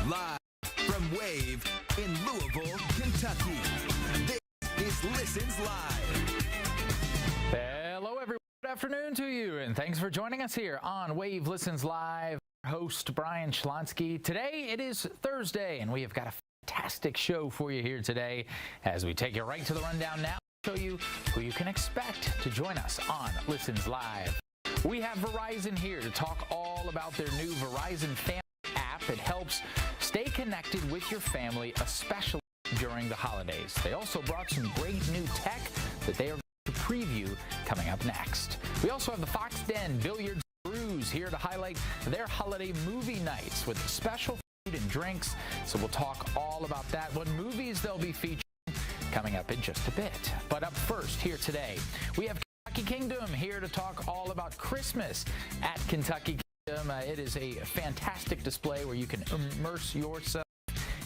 Live from Wave in Louisville, Kentucky. This is Listens Live. Hello, everyone. Good afternoon to you, and thanks for joining us here on Wave Listens Live. Host Brian Shlonsky. Today it is Thursday, and we have got a fantastic show for you here today as we take you right to the rundown now. Show you who you can expect to join us on Listens Live. We have Verizon here to talk all about their new Verizon Family app. It helps stay connected with your family, especially during the holidays. They also brought some great new tech that they are to preview coming up next. We also have the Fox Den Billiards Brews here to highlight their holiday movie nights with special food and drinks. So we'll talk all about that, what movies they'll be featuring coming up in just a bit. But up first here today, we have Kentucky Kingdom here to talk all about Christmas at Kentucky Kingdom. It is a fantastic display where you can immerse yourself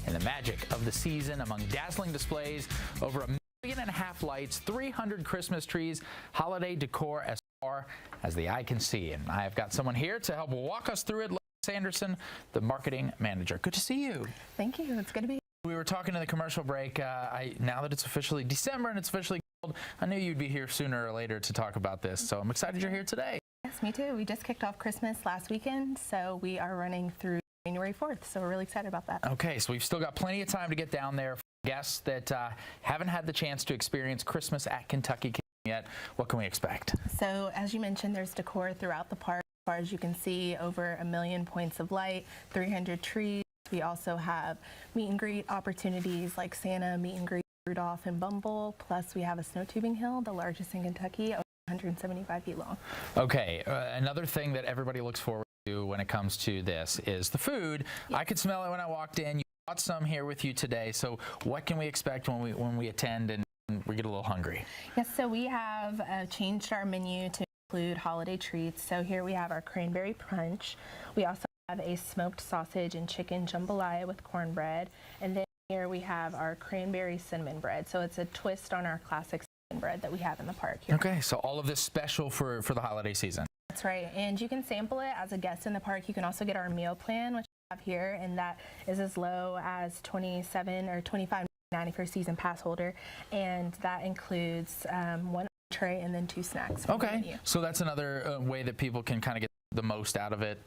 in the magic of the season among dazzling displays, over 1.5 million lights, 300 Christmas trees, holiday decor as far as the eye can see. And I have got someone here to help walk us through it. Sanderson, the marketing manager. Good to see you. Thank you. It's good to be here. We were talking in the commercial break. Now that it's officially December and it's officially cold, I knew you'd be here sooner or later to talk about this. So I'm excited you're here today. Yes, me too. We just kicked off Christmas last weekend, so we are running through January 4th. So we're really excited about that. Okay, so we've still got plenty of time to get down there. For guests that haven't had the chance to experience Christmas at Kentucky Kingdom yet, what can we expect? So as you mentioned, there's decor throughout the park. As far as you can see, over 1 million points of light, 300 trees. We also have meet and greet opportunities like Santa, meet and greet Rudolph and Bumble. Plus we have a snow tubing hill, the largest in Kentucky, 175 feet long. Okay, another thing that everybody looks forward to when it comes to this is the food. Yes. I could smell it when I walked in. You brought some here with you today. So what can we expect when we attend and we get a little hungry? Yes, so we have changed our menu to include holiday treats. So here we have our cranberry punch. We also have a smoked sausage and chicken jambalaya with cornbread. And then here we have our cranberry cinnamon bread. So it's a twist on our classic cinnamon bread that we have in the park here. Okay, so all of this special for the holiday season. That's right, and you can sample it as a guest in the park. You can also get our meal plan, which we have here, and that is as low as $27 or $25.90 for a season pass holder, and that includes one entree and then 2 snacks. Okay, so that's another way that people can kind of get the most out of it.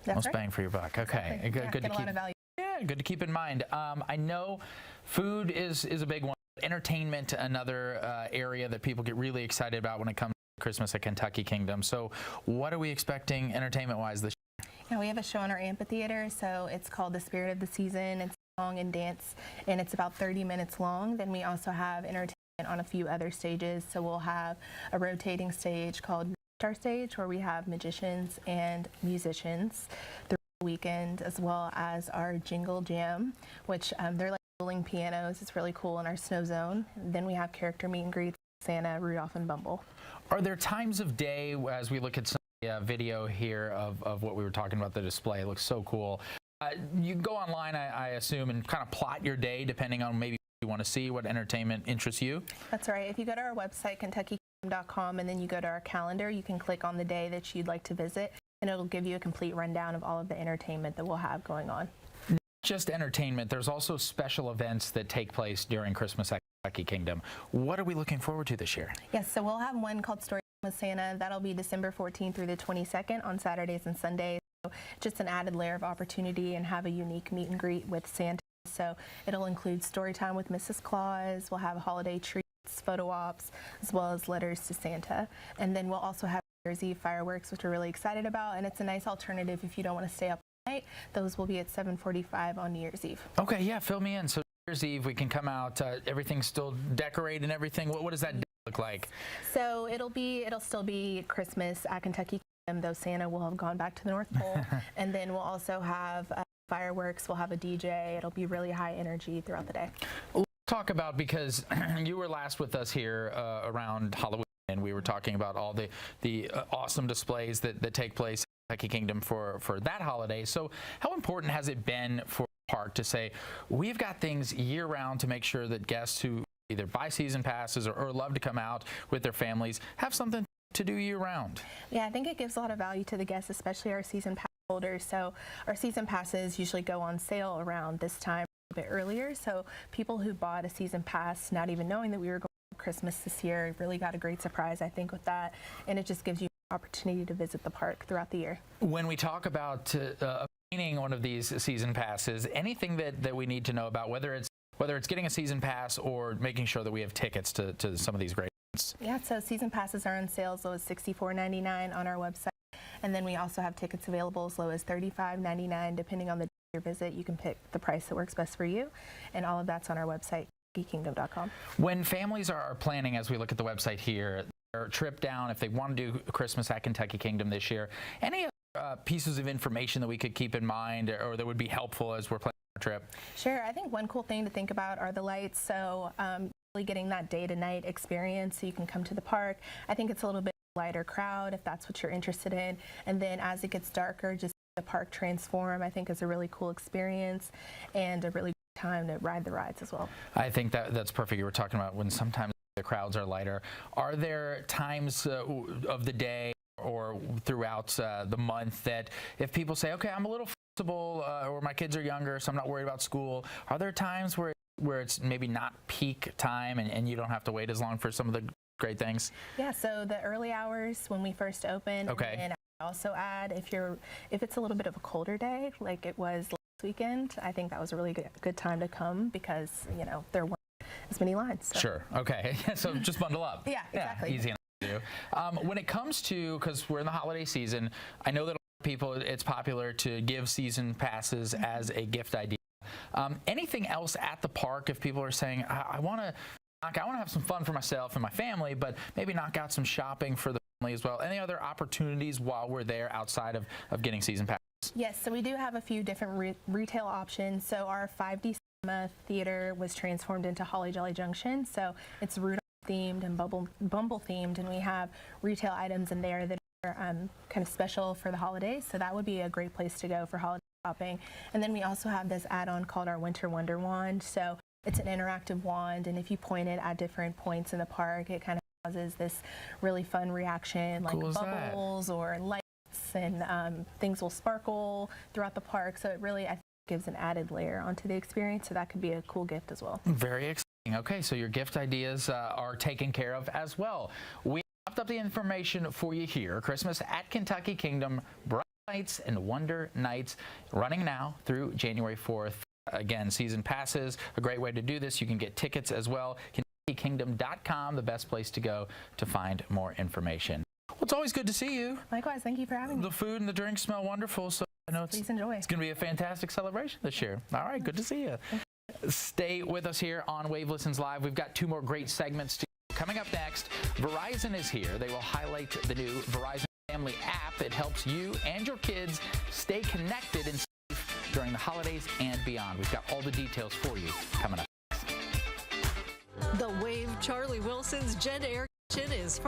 That's most right. bang for your buck. Okay, Exactly. good Get to a lot of value. Yeah, good to keep in mind. I know food is a big one. Entertainment, another area that people get really excited about when it comes to Christmas at Kentucky Kingdom. So what are we expecting entertainment-wise this year? Yeah, we have a show in our amphitheater, so it's called The Spirit of the Season. It's song and dance, and it's about 30 minutes long. Then we also have entertainment on a few other stages. So we'll have a rotating stage called Star Stage, where we have magicians and musicians throughout the weekend, as well as our Jingle Jam, which they're like rolling pianos. It's really cool in our snow zone. Then we have character meet and greets, Santa, Rudolph, and Bumble. Are there times of day, as we look at some video here of what we were talking about, the display, it looks so cool. You can go online, I assume, and kind of plot your day depending on maybe what you want to see, what entertainment interests you? That's right. If you go to our website, KentuckyKingdom.com, and then you go to our calendar, you can click on the day that you'd like to visit, and it'll give you a complete rundown of all of the entertainment that we'll have going on. Not just entertainment, there's also special events that take place during Christmas at Kentucky Kingdom. What are we looking forward to this year? Yes, so we'll have one called Story with Santa. That'll be December 14th through the 22nd on Saturdays and Sundays. So just an added layer of opportunity and have a unique meet and greet with Santa. So it'll include story time with Mrs. Claus. We'll have holiday treats, photo ops, as well as letters to Santa. And then we'll also have New Year's Eve fireworks, which we're really excited about. And it's a nice alternative if you don't want to stay up all night. Those will be at 7:45 on New Year's Eve. Okay, yeah, fill me in. So New Year's Eve, we can come out, everything's still decorated and everything. What does that look like? So it'll still be Christmas at Kentucky Kingdom, though Santa will have gone back to the North Pole. And then we'll also have fireworks, we'll have a DJ. It'll be really high energy throughout the day. Let's talk about, because you were last with us here around Halloween, and we were talking about all the awesome displays that take place at Kentucky Kingdom for that holiday. So how important has it been for the park to say, we've got things year-round to make sure that guests who either buy season passes or love to come out with their families have something to do year-round? Yeah, I think it gives a lot of value to the guests, especially our season pass holders. So our season passes usually go on sale around this time, a bit earlier. So people who bought a season pass, not even knowing that we were going for Christmas this year, really got a great surprise, I think, with that. And it just gives you an opportunity to visit the park throughout the year. When we talk about obtaining one of these season passes, anything that we need to know about, whether it's getting a season pass or making sure that we have tickets to some of these great events? Yeah, so season passes are on sale as low as $64.99 on our website. And then we also have tickets available as low as $35.99. Depending on the day of your visit, you can pick the price that works best for you. And all of that's on our website, KentuckyKingdom.com. When families are planning, as we look at the website here, their trip down, if they want to do Christmas at Kentucky Kingdom this year, any pieces of information that we could keep in mind or that would be helpful as we're planning our trip? Sure. I think one cool thing to think about are the lights. So really getting that day-to-night experience so you can come to the park. I think it's a little bit lighter crowd if that's what you're interested in. And then as it gets darker, just the park transform, I think, is a really cool experience and a really good time to ride the rides as well. I think that's perfect. You were talking about when sometimes the crowds are lighter. Are there times of the day or throughout the month that if people say, okay, I'm a little flexible or my kids are younger, so I'm not worried about school, are there times where it's maybe not peak time and you don't have to wait as long for some of the great things? Yeah, so the early hours when we first open. Okay. And I also add if it's a little bit of a colder day like it was last weekend, I think that was a really good time to come because, you know, there weren't as many lines. So. Sure. Okay. So just bundle up. Yeah, exactly. Yeah, easy enough to do. When it comes to, because we're in the holiday season, I know that a lot of people, it's popular to give season passes as a gift idea. Anything else at the park if people are saying, I want to have some fun for myself and my family, but maybe knock out some shopping for the family as well? Any other opportunities while we're there outside of getting season passes? Yes, so we do have a few different retail options. So our 5D Cinema Theater was transformed into Holly Jolly Junction. So it's Rudolph themed and Bumble themed, and we have retail items in there that are kind of special for the holidays. So that would be a great place to go for holiday shopping. And then we also have this add-on called our Winter Wonder Wand. So it's an interactive wand, and if you point it at different points in the park, it kind of causes this really fun reaction, like bubbles or lights, and things will sparkle throughout the park. So it really, I think, gives an added layer onto the experience. So that could be a cool gift as well. Very exciting. Okay, so your gift ideas are taken care of as well. We popped up the information for you here. Christmas at Kentucky Kingdom, Bright Nights and Wonder Nights, running now through January 4th. Again, season passes, a great way to do this. You can get tickets as well. KentuckyKingdom.com, the best place to go to find more information. Well, it's always good to see you. Likewise, thank you for having me. The food and the drinks smell wonderful, so I know Please enjoy. It's going to be a fantastic celebration this year. All right, good to see you. Stay with us here on Wave Listens Live. We've got two more great segments to coming up next. Verizon is here. They will highlight the new Verizon Family app. It helps you and your kids stay connected and safe during the holidays and beyond. We've got all the details for you coming up. The Wave Charlie Wilson's Jen Air Kitchen is